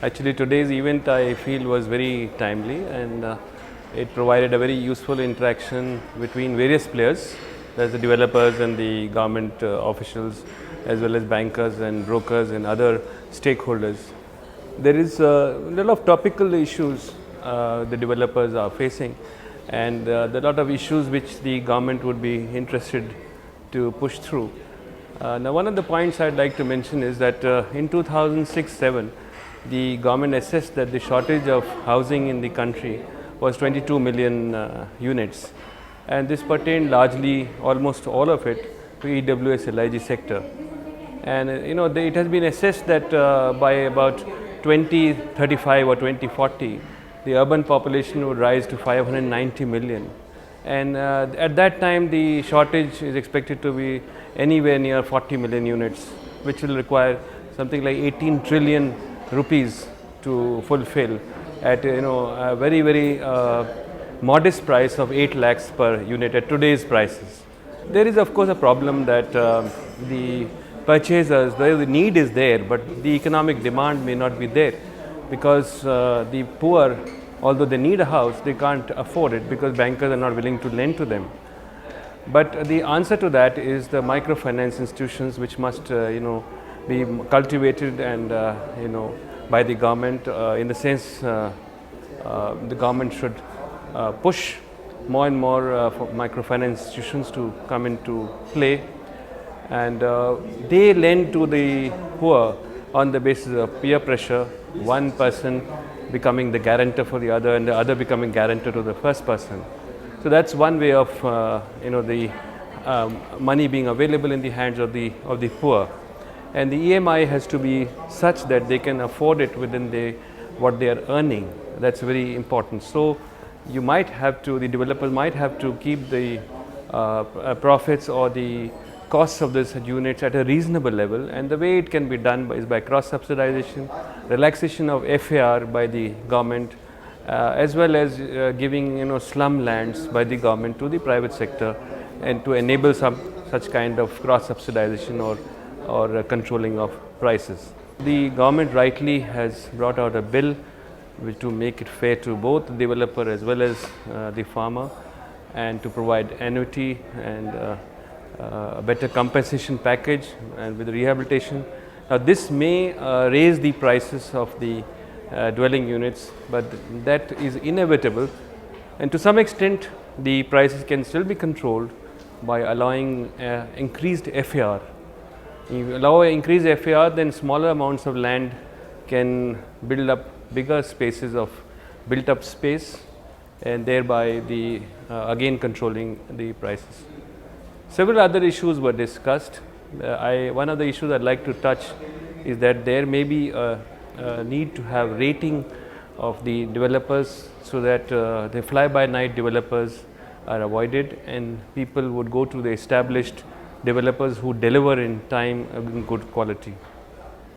Actually, today's event I feel was very timely, and it provided a very useful interaction between various players, that's the developers and the government officials, as well as bankers and brokers and other stakeholders. There is a lot of topical issues the developers are facing, and there are a lot of issues which the government would be interested to push through. Now, one of the points I'd like to mention is that in 2006-7, the government assessed that the shortage of housing in the country was 22 million units, and this pertained largely, almost all of it, to EWS LIG sector. And it has been assessed that by about 2035 or 2040, the urban population would rise to 590 million. And at that time, the shortage is expected to be anywhere near 40 million units, which will require something like 18 trillion rupees to fulfill at a very, very modest price of 8 lakhs per unit at today's prices. There is of course a problem that the purchasers, the need is there, but the economic demand may not be there, because the poor, although they need a house, they can't afford it because bankers are not willing to lend to them. But the answer to that is the microfinance institutions, which must be cultivated and by the government, in the sense the government should push more and more for microfinance institutions to come into play, and they lend to the poor on the basis of peer pressure, one person becoming the guarantor for the other and the other becoming guarantor to the first person. So that's one way of the money being available in the hands of the poor, and the EMI has to be such that they can afford it within what they are earning. That's very important. So you might have to, the developers might have to keep the profits or the costs of these units at a reasonable level, and the way it can be done is by cross subsidization, relaxation of FAR by the government, as well as giving slum lands by the government to the private sector, and to enable some such kind of cross subsidization or controlling of prices. The government rightly has brought out a bill to make it fair to both the developer as well as the farmer, and to provide annuity and a better compensation package and with rehabilitation. Now, this may raise the prices of the dwelling units, but that is inevitable, and to some extent the prices can still be controlled by allowing increased FAR. If you allow increased FAR, then smaller amounts of land can build up bigger spaces of built up space, and thereby the again controlling the prices. Several other issues were discussed. One of the issues I'd like to touch is that there may be a need to have rating of the developers, so that the fly-by-night developers are avoided, and people would go to the established developers who deliver in time in good quality.